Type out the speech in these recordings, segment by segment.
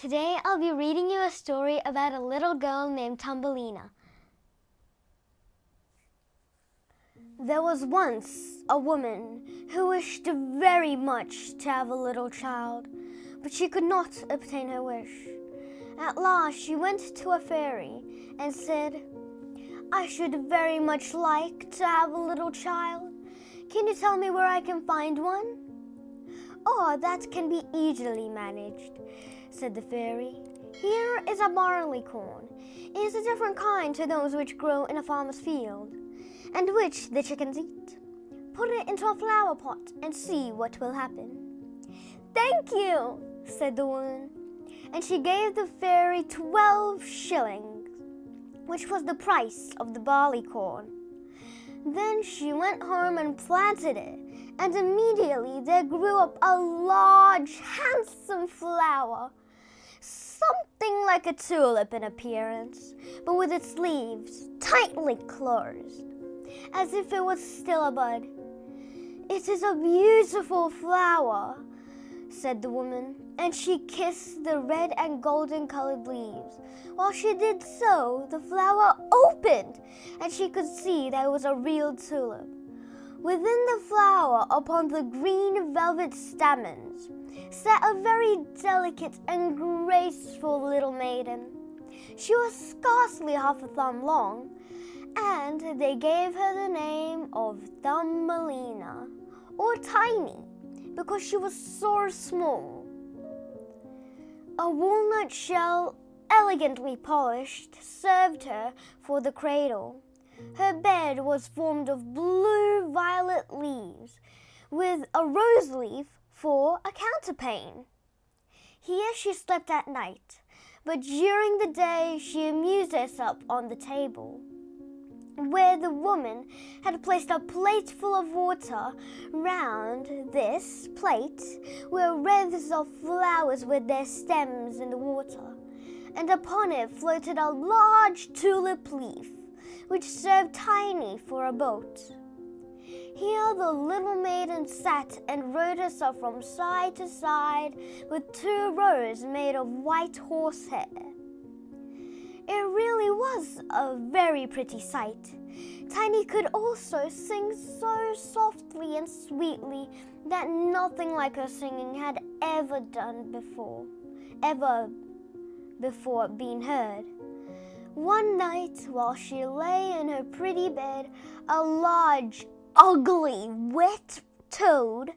Today I'll be reading you a story about a little girl named Thumbelina. There was once a woman who wished very much to have a little child, but she could not obtain her wish. At last she went to a fairy and said, "I should very much like to have a little child. Can you tell me where I can find one?" "Oh, that can be easily managed," said the fairy. "Here is a barleycorn. It is a different kind to those which grow in a farmer's field, and which the chickens eat. Put it into a flower pot and see what will happen." "Thank you," said the woman, and she gave the fairy 12 shillings, which was the price of the barleycorn. Then she went home and planted it, and immediately there grew up a large, handsome flower, something like a tulip in appearance, but with its leaves tightly closed, as if it was still a bud. "It is a beautiful flower," said the woman, and she kissed the red and golden-colored leaves. While she did so, the flower opened, and she could see that it was a real tulip. Within the flower, upon the green velvet stamens, sat a very delicate and graceful little maiden. She was scarcely half a thumb long, and they gave her the name of Thumbelina, or Tiny, because she was so small. A walnut shell, elegantly polished, served her for the cradle. Her bed was formed of blue-violet leaves, with a rose leaf for a counterpane. Here she slept at night, but during the day she amused herself on the table, where the woman had placed a plate full of water. Round this plate were wreaths of flowers with their stems in the water, and upon it floated a large tulip leaf, which served Tiny for a boat. Here the little maiden sat and rowed herself from side to side with 2 rows made of white horsehair. It really was a very pretty sight. Tiny could also sing so softly and sweetly that nothing like her singing had ever before been heard. One night, while she lay in her pretty bed, a large, ugly, wet toad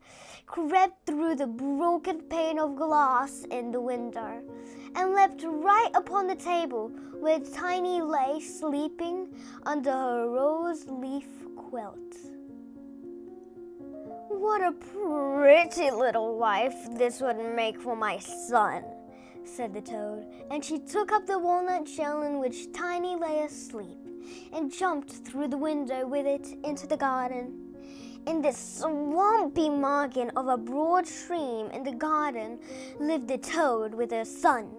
crept through the broken pane of glass in the window and leapt right upon the table where Tiny lay sleeping under her rose-leaf quilt. "What a pretty little wife this would make for my son," said the toad, and she took up the walnut shell in which Tiny lay asleep and jumped through the window with it into the garden. In the swampy margin of a broad stream in the garden lived the toad with her son.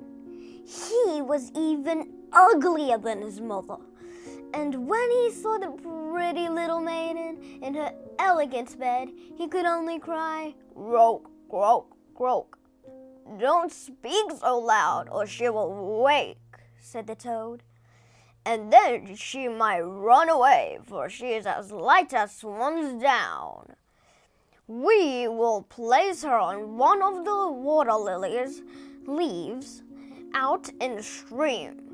He was even uglier than his mother, and when he saw the pretty little maiden in her elegant bed, he could only cry, "Croak, croak, croak." "Don't speak so loud, or she will wake," said the toad, "and then she might run away, for she is as light as swan's down. We will place her on one of the water lilies' leaves out in the stream.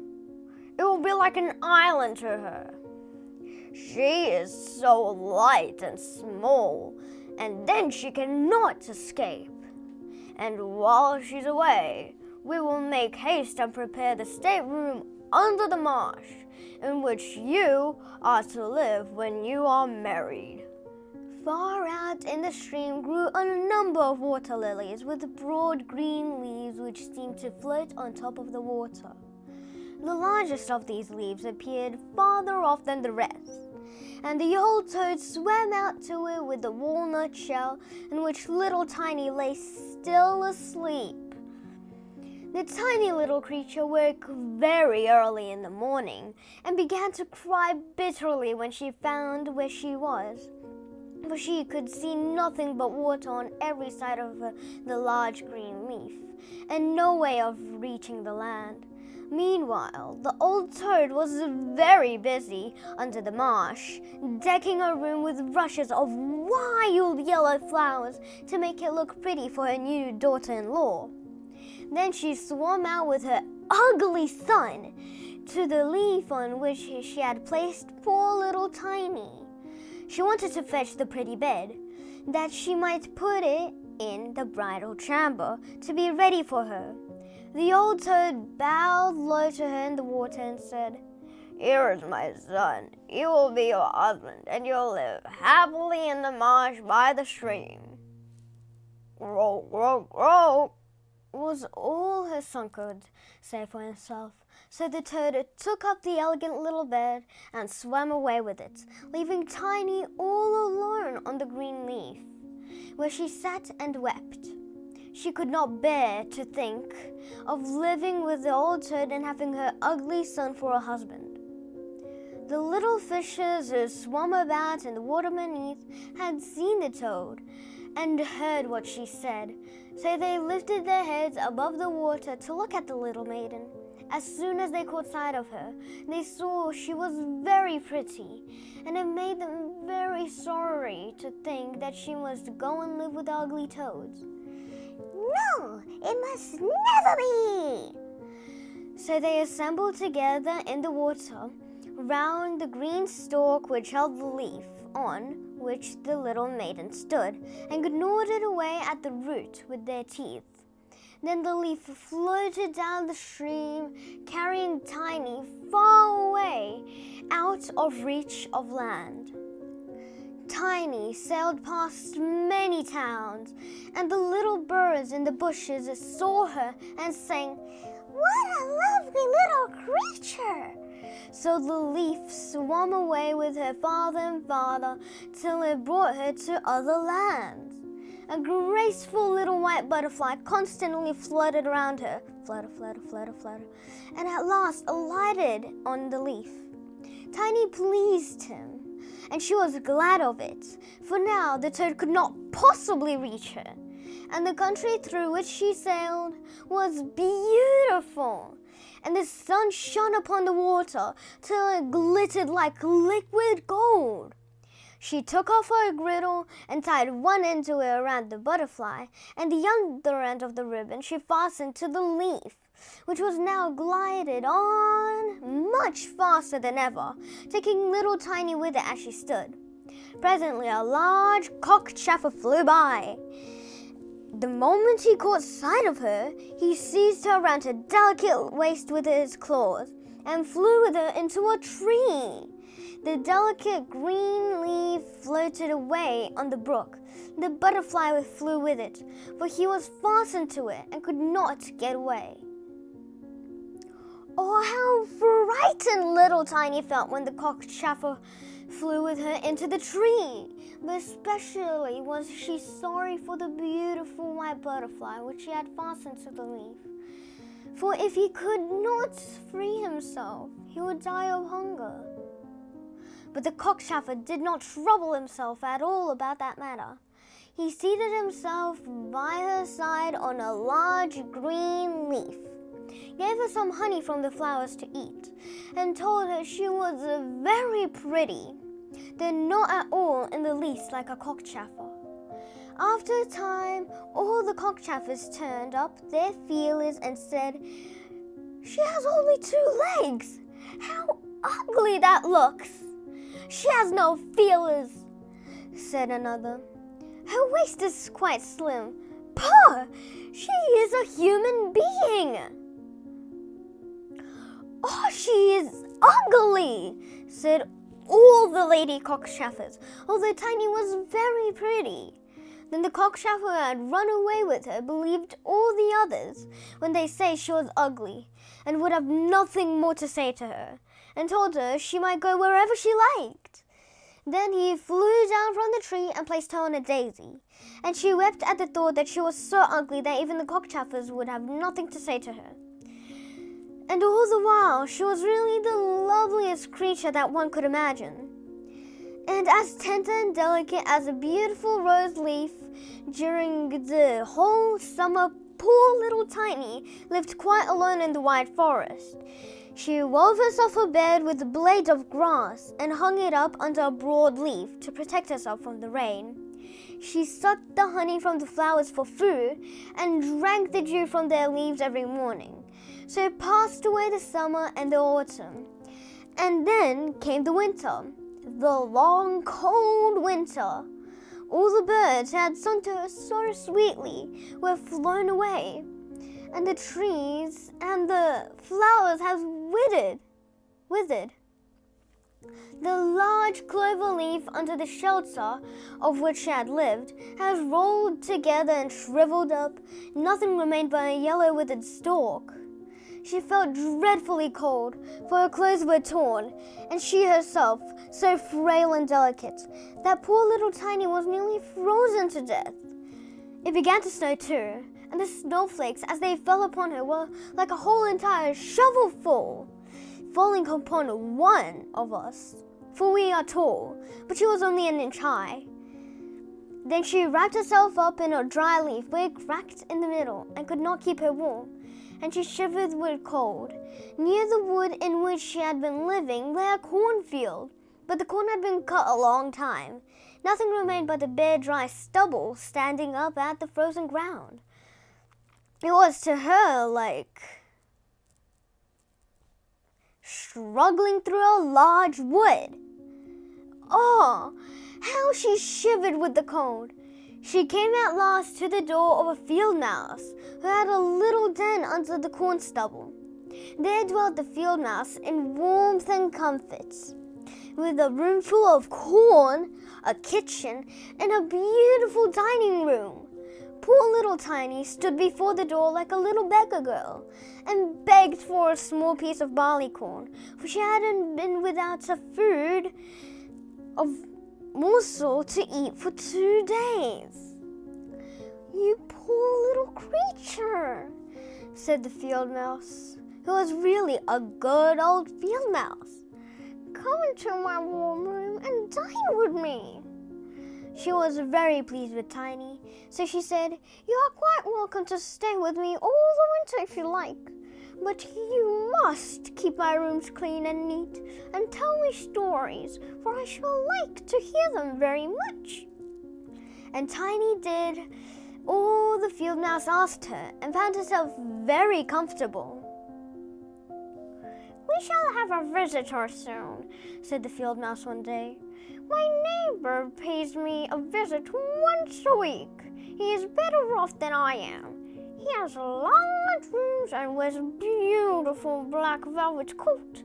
It will be like an island to her. She is so light and small, and then she cannot escape. And while she's away, we will make haste and prepare the stateroom under the marsh, in which you are to live when you are married." Far out in the stream grew a number of water lilies with broad green leaves which seemed to float on top of the water. The largest of these leaves appeared farther off than the rest, and the old toad swam out to it with the walnut shell in which little Tiny lay still asleep. The tiny little creature woke very early in the morning and began to cry bitterly when she found where she was. for she could see nothing but water on every side of the large green leaf, and no way of reaching the land. Meanwhile, the old toad was very busy under the marsh, decking her room with rushes of wild yellow flowers to make it look pretty for her new daughter-in-law. Then she swam out with her ugly son to the leaf on which she had placed poor little Tiny. She wanted to fetch the pretty bed, that she might put it in the bridal chamber to be ready for her. The old toad bowed low to her in the water and said, "Here is my son. He will be your husband, and you'll live happily in the marsh by the stream." "Grow, grow, grow," was all her son could say for himself. So the toad took up the elegant little bed and swam away with it, leaving Tiny all alone on the green leaf, where she sat and wept. She could not bear to think of living with the old toad and having her ugly son for a husband. The little fishes who swam about in the water beneath had seen the toad and heard what she said, so they lifted their heads above the water to look at the little maiden. As soon as they caught sight of her, they saw she was very pretty, and it made them very sorry to think that she must go and live with the ugly toads. "No, it must never be!" So they assembled together in the water round the green stalk which held the leaf on which the little maiden stood, and gnawed it away at the root with their teeth. Then the leaf floated down the stream, carrying Tiny far away, out of reach of land. Tiny sailed past many towns, and the little birds in the bushes saw her and sang, "What a lovely little creature!" So the leaf swam away with her father and father till it brought her to other lands. A graceful little white butterfly constantly fluttered around her, flutter, flutter, flutter, flutter, and at last alighted on the leaf. Tiny pleased him, and she was glad of it, for now the toad could not possibly reach her, and the country through which she sailed was beautiful, and the sun shone upon the water till it glittered like liquid gold. She took off her girdle and tied one end to it around the butterfly, and the other end of the ribbon she fastened to the leaf, which was now glided on much faster than ever, taking little Tiny with it as she stood. Presently a large cockchafer flew by. The moment he caught sight of her, he seized her around her delicate waist with his claws, and flew with her into a tree. The delicate green leaf floated away on the brook. The butterfly flew with it, for he was fastened to it and could not get away. Oh, how frightened little Tiny felt when the cockchafer flew with her into the tree. But especially was she sorry for the beautiful white butterfly which she had fastened to the leaf. For if he could not free himself, he would die of hunger. But the cockchafer did not trouble himself at all about that matter. He seated himself by her side on a large green leaf, gave her some honey from the flowers to eat, and told her she was very pretty, though not at all in the least like a cockchafer. After a time, all the cockchafers turned up their feelers and said, "She has only 2 legs. How ugly that looks!" "She has no feelers," said another. "Her waist is quite slim. Pah! She is a human being." "Oh, she is ugly," said all the lady cockchafers, although Tiny was very pretty. Then the cockchafer who had run away with her believed all the others when they say she was ugly, and would have nothing more to say to her, and told her she might go wherever she liked. Then he flew down from the tree and placed her on a daisy, and she wept at the thought that she was so ugly that even the cockchafers would have nothing to say to her. And all the while she was really the loveliest creature that one could imagine. and as tender and delicate as a beautiful rose leaf. During the whole summer, poor little Tiny lived quite alone in the wide forest. She wove herself a bed with a blade of grass and hung it up under a broad leaf to protect herself from the rain. She sucked the honey from the flowers for food and drank the dew from their leaves every morning. So passed away the summer and the autumn. And then came the winter, the long, cold winter. All the birds who had sung to her so sweetly were flown away, and the trees and the flowers have withered. The large clover leaf under the shelter of which she had lived has rolled together and shriveled up. Nothing remained but a yellow withered stalk. She felt dreadfully cold, for her clothes were torn, and she herself, so frail and delicate, that poor little Tiny was nearly frozen to death. It began to snow too, and the snowflakes, as they fell upon her, were like a whole entire shovelful, falling upon one of us, for we are tall, but she was only an inch high. Then she wrapped herself up in a dry leaf, but it cracked in the middle and could not keep her warm, and she shivered with cold. Near the wood in which she had been living lay a cornfield, but the corn had been cut a long time. Nothing remained but the bare dry stubble standing up at the frozen ground. It was to her like struggling through a large wood. Oh, how she shivered with the cold! She came at last to the door of a field mouse who had a little den under the corn stubble. There dwelt the field mouse in warmth and comfort, with a room full of corn, a kitchen, and a beautiful dining room. Poor little Tiny stood before the door like a little beggar girl and begged for a small piece of barley corn, for she hadn't been without a food of morsel to eat for 2 days. "You poor little creature," said the field mouse, who was really a good old field mouse. "Come into my warm room and dine with me." She was very pleased with Tiny, so she said, "You are quite welcome to stay with me all the winter if you like, but you must keep my rooms clean and neat and tell me stories, for I shall like to hear them very much." And Tiny did all the field mouse asked her and found herself very comfortable. "We shall have a visitor soon," said the field mouse one day. "My neighbor pays me a visit once a week. He is better off than I am. He has large rooms and wears a beautiful black velvet coat.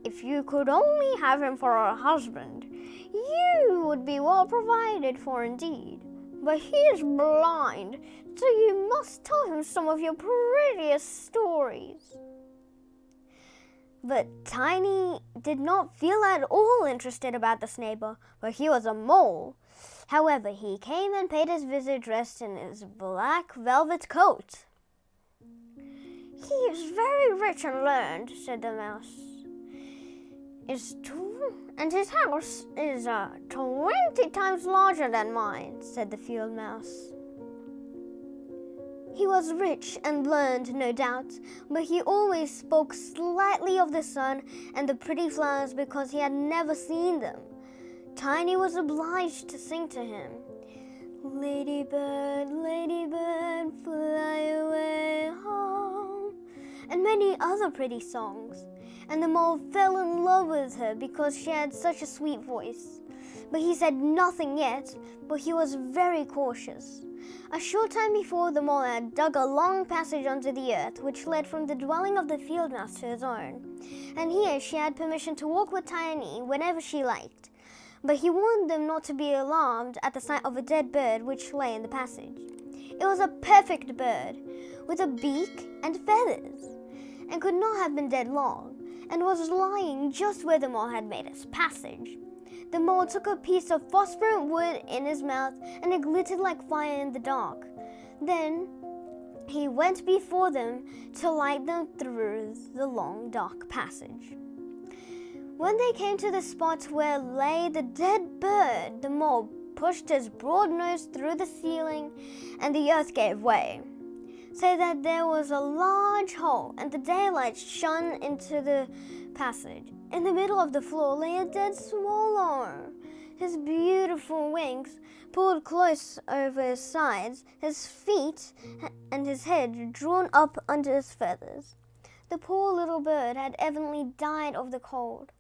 If you could only have him for a husband, you would be well provided for indeed. But he is blind, so you must tell him some of your prettiest stories." But Tiny did not feel at all interested about this neighbor, for he was a mole. However, he came and paid his visit dressed in his black velvet coat. "He is very rich and learned," said the mouse. "And his house is 20 times larger than mine," said the field mouse. He was rich and learned, no doubt, but he always spoke slightly of the sun and the pretty flowers because he had never seen them. Tiny was obliged to sing to him, ladybird, fly away home," and many other pretty songs. And the mole fell in love with her because she had such a sweet voice. But he said nothing yet, but he was very cautious. A short time before, the mole had dug a long passage under the earth, which led from the dwelling of the field mouse to his own. And here she had permission to walk with Tiny whenever she liked. But he warned them not to be alarmed at the sight of a dead bird which lay in the passage. It was a perfect bird, with a beak and feathers, and could not have been dead long, and was lying just where the mole had made his passage. The mole took a piece of phosphorescent wood in his mouth, and it glittered like fire in the dark. Then he went before them to light them through the long, dark passage. When they came to the spot where lay the dead bird, the mole pushed his broad nose through the ceiling and the earth gave way, so that there was a large hole and the daylight shone into the passage. In the middle of the floor lay a dead swallow, his beautiful wings pulled close over his sides, his feet and his head drawn up under his feathers. The poor little bird had evidently died of the cold.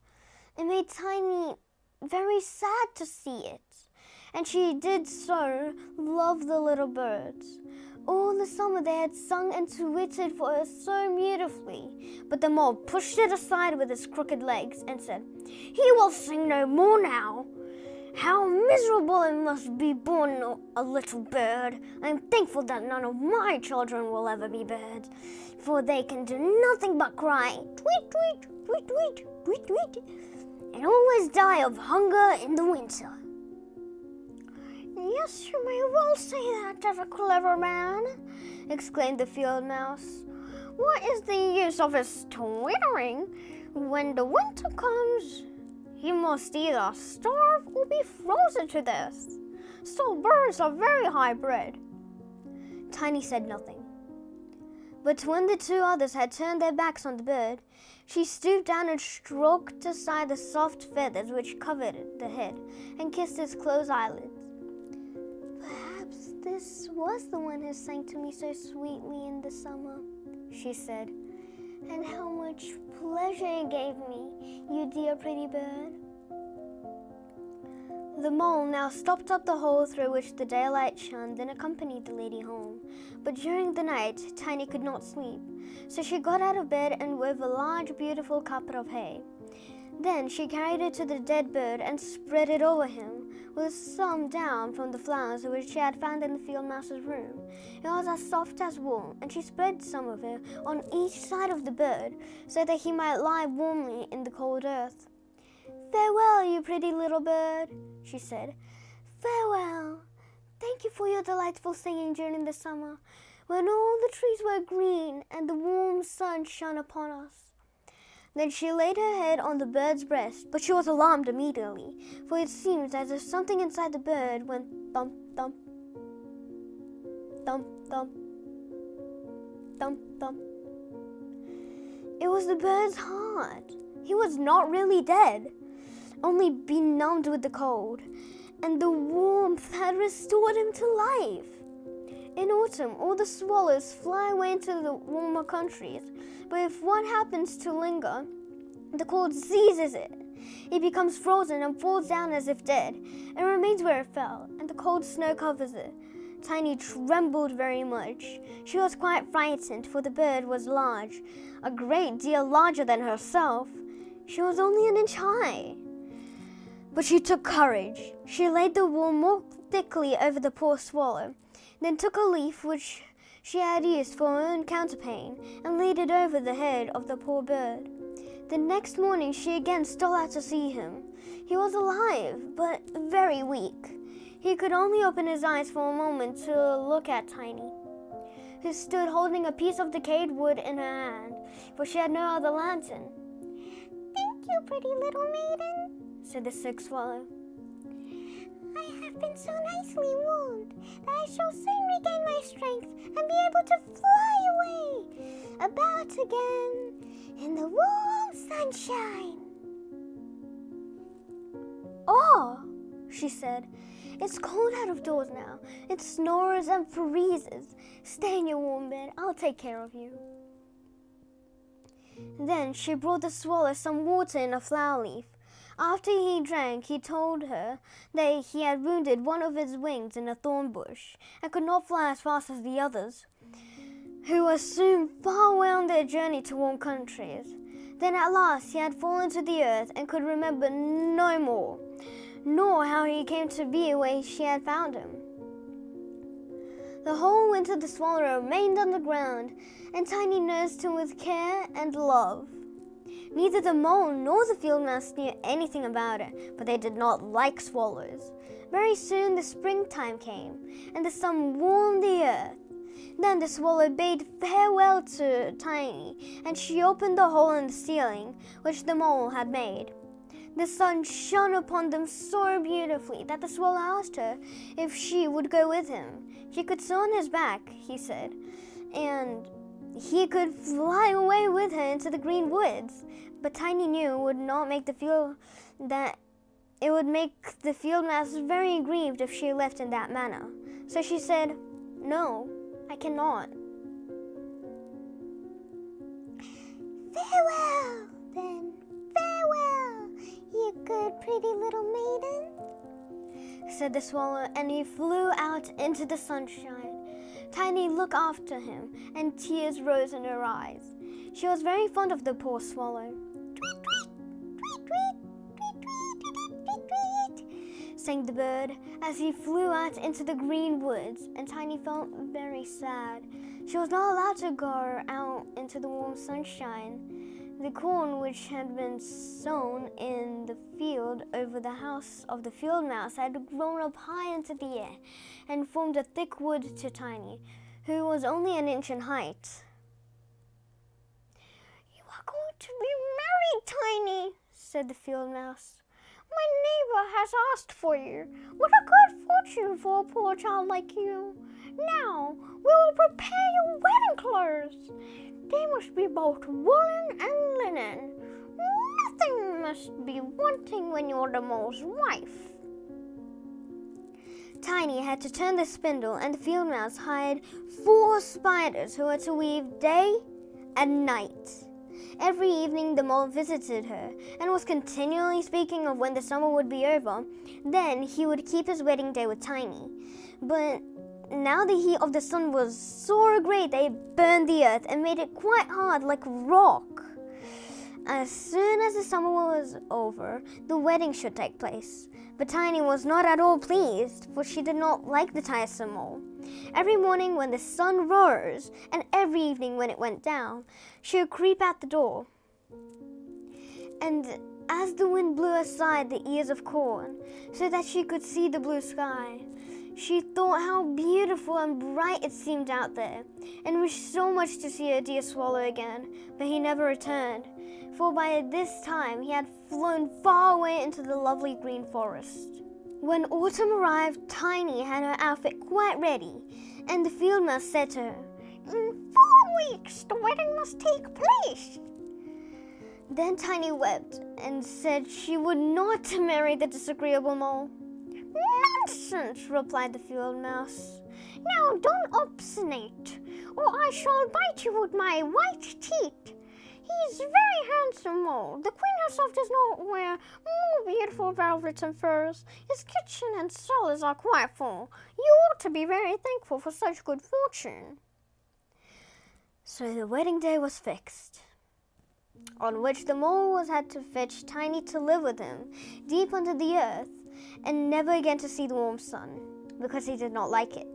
It made Tiny very sad to see it, and she did so love the little birds. All the summer they had sung and tweeted for her so beautifully, but the mole pushed it aside with his crooked legs and said, "He will sing no more now. How miserable it must be born a little bird. I am thankful that none of my children will ever be birds, for they can do nothing but cry, tweet, tweet, tweet, tweet, tweet, tweet, and always die of hunger in the winter." "Yes, you may well say that as a clever man," exclaimed the field mouse. "What is the use of his twittering? When the winter comes, he must either starve or be frozen to death. Still, birds are very high-bred." Tiny said nothing. But when the two others had turned their backs on the bird, she stooped down and stroked aside the soft feathers which covered the head and kissed his closed eyelids. "Perhaps this was the one who sang to me so sweetly in the summer," she said. "And how much pleasure it gave me, you dear pretty bird." The mole now stopped up the hole through which the daylight shone and accompanied the lady home. But during the night, Tiny could not sleep, so she got out of bed and wove a large, beautiful carpet of hay. Then she carried it to the dead bird and spread it over him, with some down from the flowers which she had found in the field mouse's room. It was as soft as wool, and she spread some of it on each side of the bird, so that he might lie warmly in the cold earth. "Farewell, you pretty little bird," she said. "Farewell. Thank you for your delightful singing during the summer, when all the trees were green and the warm sun shone upon us." Then she laid her head on the bird's breast, but she was alarmed immediately, for it seemed as if something inside the bird went thump, thump, thump, thump, thump, thump. It was the bird's heart. He was not really dead, only benumbed with the cold, and the warmth had restored him to life. In autumn, all the swallows fly away into the warmer countries, but if one happens to linger, the cold seizes it. It becomes frozen and falls down as if dead, and remains where it fell, and the cold snow covers it. Tiny trembled very much. She was quite frightened, for the bird was large, a great deal larger than herself. She was only an inch high. But she took courage. She laid the wool more thickly over the poor swallow, then took a leaf which she had used for her own counterpane and laid it over the head of the poor bird. The next morning she again stole out to see him. He was alive, but very weak. He could only open his eyes for a moment to look at Tiny, who stood holding a piece of decayed wood in her hand, for she had no other lantern. "Thank you, pretty little maiden," said the sick swallow. "I have been so nicely warmed that I shall soon regain my strength and be able to fly away about again in the warm sunshine." "Oh," she said, "it's cold out of doors now. It snores and freezes. Stay in your warm bed. I'll take care of you." Then she brought the swallow some water in a flower leaf. After he drank, he told her that he had wounded one of his wings in a thorn bush and could not fly as fast as the others, who were soon far away on their journey to warm countries. Then at last he had fallen to the earth and could remember no more, nor how he came to be where she had found him. The whole winter the swallow remained underground, and Tiny nursed him with care and love. Neither the mole nor the field mouse knew anything about it, but they did not like swallows. Very soon the springtime came, and the sun warmed the earth. Then the swallow bade farewell to Tiny, and she opened the hole in the ceiling which the mole had made. The sun shone upon them so beautifully that the swallow asked her if she would go with him. She could sit on his back, he said, and he could fly away with her into the green woods. But Tiny knew it would make the field mouse very grieved if she left in that manner. So she said, "No, I cannot." "Farewell, then, farewell, you good pretty little maiden," said the swallow, and he flew out into the sunshine. Tiny looked after him, and tears rose in her eyes. She was very fond of the poor swallow. "Tweet, tweet, tweet, tweet, tweet, tweet, tweet, tweet, tweet," sang the bird as he flew out into the green woods, and Tiny felt very sad. She was not allowed to go out into the warm sunshine. The corn which had been sown in the field over the house of the field mouse had grown up high into the air and formed a thick wood to Tiny, who was only an inch in height. "You are going to be married, Tiny," said the field mouse. "My neighbor has asked for you. What a good fortune for a poor child like you. Now we will prepare your wedding clothes. They must be both woolen and linen. Nothing must be wanting when you're the mole's wife." Tiny had to turn the spindle, and the field mouse hired 4 spiders who were to weave day and night. Every evening the mole visited her and was continually speaking of when the summer would be over. Then he would keep his wedding day with Tiny. But now the heat of the sun was so great that it burned the earth and made it quite hard like rock. As soon as the summer was over, the wedding should take place. But Tiny was not at all pleased, for she did not like the tiresome mole. Every morning when the sun rose, and every evening when it went down, she would creep out the door. And as the wind blew aside the ears of corn, so that she could see the blue sky, she thought how beautiful and bright it seemed out there, and wished so much to see her dear swallow again, but he never returned, for by this time he had flown far away into the lovely green forest. When autumn arrived, Tiny had her outfit quite ready, and the field mouse said to her, "In 4 weeks the wedding must take place." Then Tiny wept and said she would not marry the disagreeable mole. "Nonsense," replied the field mouse. "Now don't obstinate, or I shall bite you with my white teeth. He is very handsome mole. The queen herself does not wear more beautiful velvets and furs. His kitchen and cellars are quite full. You ought to be very thankful for such good fortune." So the wedding day was fixed, on which the mole had to fetch Tiny to live with him deep under the earth, and never again to see the warm sun, because he did not like it.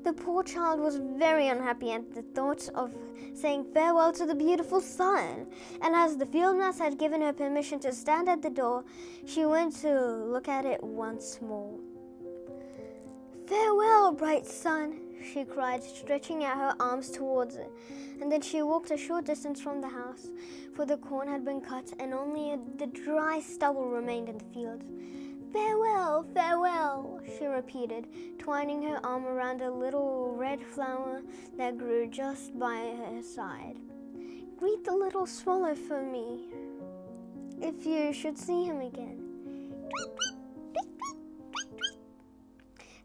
The poor child was very unhappy at the thought of saying farewell to the beautiful sun, and as the field mouse had given her permission to stand at the door, she went to look at it once more. "Farewell, bright sun," she cried, stretching out her arms towards it, and then she walked a short distance from the house, for the corn had been cut and only the dry stubble remained in the field. "Farewell, farewell," she repeated, twining her arm around a little red flower that grew just by her side. "Greet the little swallow for me, if you should see him again."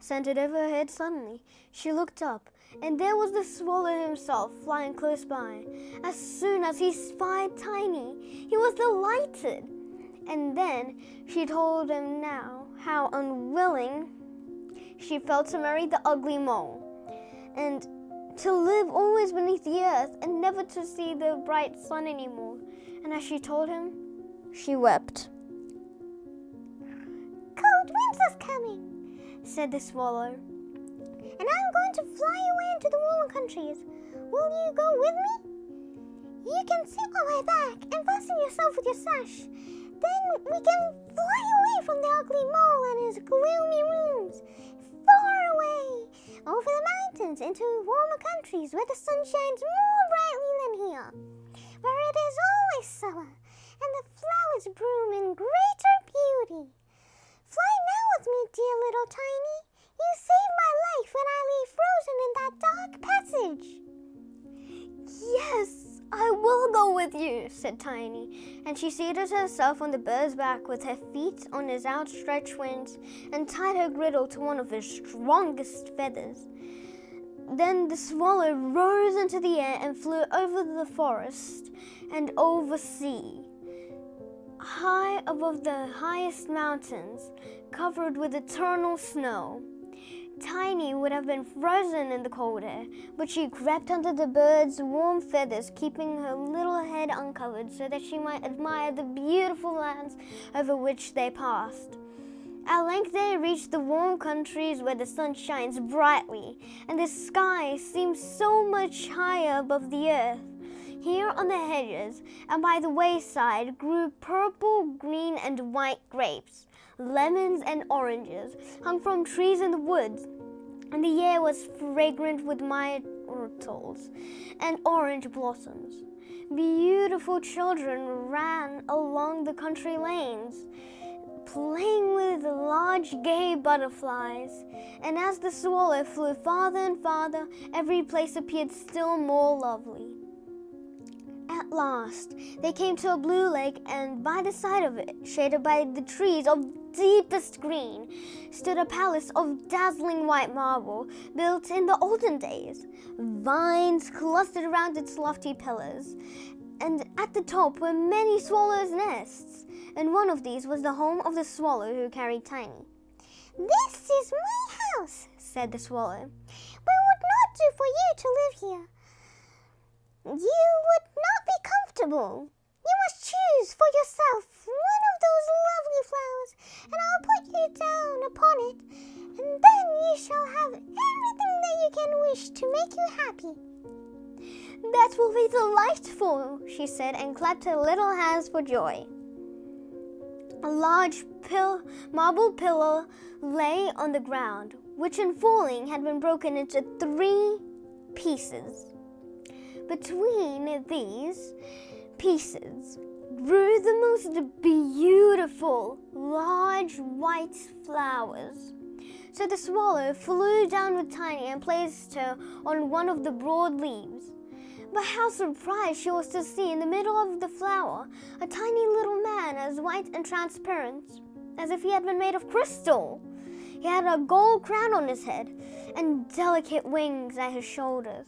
Sounded over her head suddenly. She looked up, and there was the swallow himself flying close by. As soon as he spied Tiny, he was delighted. And then she told him now how unwilling she felt to marry the ugly mole, and to live always beneath the earth and never to see the bright sun anymore. And as she told him, she wept. "Cold winds are coming," said the swallow, "and I am going to fly away into the warmer countries. Will you go with me? You can sit on my back and fasten yourself with your sash. Then we can fly away from the ugly mole and his gloomy rooms, far away, over the mountains into warmer countries where the sun shines more brightly than here, where it is always summer, and the flowers bloom in greater beauty. Fly now with me, dear little Tiny. You saved my life when I lay frozen in that dark passage. Yes, I will go with you, said Tiny, and she seated herself on the bird's back with her feet on his outstretched wings and tied her griddle to one of his strongest feathers. Then the swallow rose into the air and flew over the forest and over sea, high above the highest mountains, covered with eternal snow. Tiny would have been frozen in the cold air, but she crept under the bird's warm feathers, keeping her little head uncovered so that she might admire the beautiful lands over which they passed. At length they reached the warm countries where the sun shines brightly, and the sky seems so much higher above the earth. Here on the hedges and by the wayside grew purple, green, and white grapes. Lemons and oranges hung from trees in the woods, and the air was fragrant with myrtles and orange blossoms. Beautiful children ran along the country lanes, playing with large gay butterflies, and as the swallow flew farther and farther, every place appeared still more lovely. At last, they came to a blue lake, and by the side of it, shaded by the trees of deepest green, stood a palace of dazzling white marble, built in the olden days. Vines clustered around its lofty pillars, and at the top were many swallows' nests, and one of these was the home of the swallow who carried Tiny. This is my house, said the swallow. But it would not do for you to live here. You would not be comfortable. You must choose for yourself one of those lovely flowers, and I'll put you down upon it, and then you shall have everything that you can wish to make you happy. That will be delightful, she said, and clapped her little hands for joy. A large marble pillar lay on the ground, which in falling had been broken into 3 pieces. Between these pieces grew the most beautiful, large white flowers. So the swallow flew down with Tiny and placed her on one of the broad leaves. But how surprised she was to see in the middle of the flower a tiny little man as white and transparent as if he had been made of crystal. He had a gold crown on his head and delicate wings at his shoulders,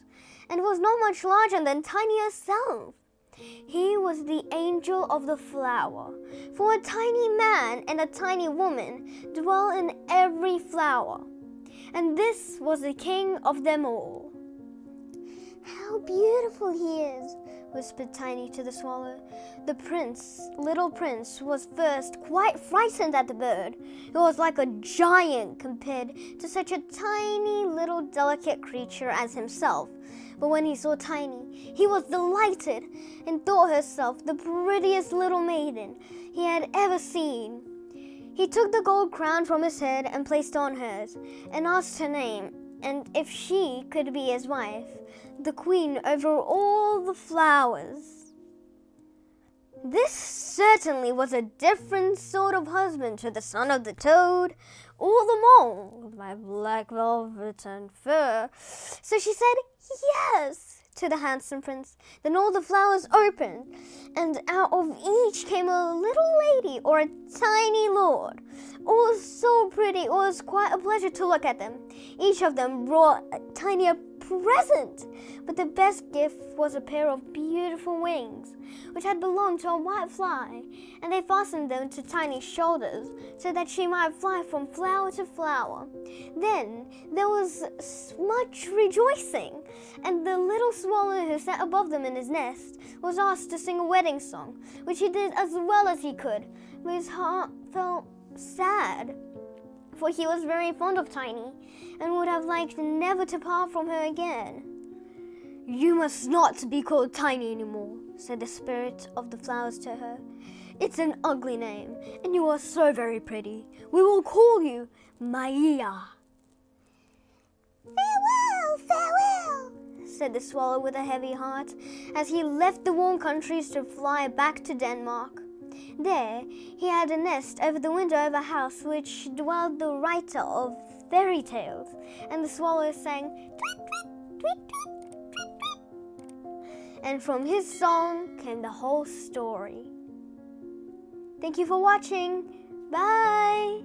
and was not much larger than Tiny herself. He was the angel of the flower, for a tiny man and a tiny woman dwell in every flower, and this was the king of them all. How beautiful he is, whispered Tiny to the swallow. The little prince, was first quite frightened at the bird. It was like a giant compared to such a tiny little delicate creature as himself. But when he saw Tiny, he was delighted and thought herself the prettiest little maiden he had ever seen. He took the gold crown from his head and placed it on hers, and asked her name, and if she could be his wife, the queen over all the flowers. This certainly was a different sort of husband to the son of the toad or the mole with my black velvet and fur. So she said yes to the handsome prince. Then all the flowers opened, and out of each came a little lady or a tiny lord. All so pretty, it was quite a pleasure to look at them. Each of them brought Tiny a present, but the best gift was a pair of beautiful wings, which had belonged to a white fly, and they fastened them to Tiny's shoulders, so that she might fly from flower to flower. Then there was much rejoicing, and the little swallow who sat above them in his nest was asked to sing a wedding song, which he did as well as he could, but his heart felt sad, for he was very fond of Tiny, and would have liked never to part from her again. "You must not be called Tiny anymore," said the spirit of the flowers to her. "It's an ugly name, and you are so very pretty. We will call you Maia." "Farewell, farewell," said the swallow with a heavy heart, as he left the warm countries to fly back to Denmark. There he had a nest over the window of a house which dwelled the writer of fairy tales, and the swallow sang tweet, tweet, tweet, tweet, tweet, tweet. And from his song came the whole story. Thank you for watching. Bye!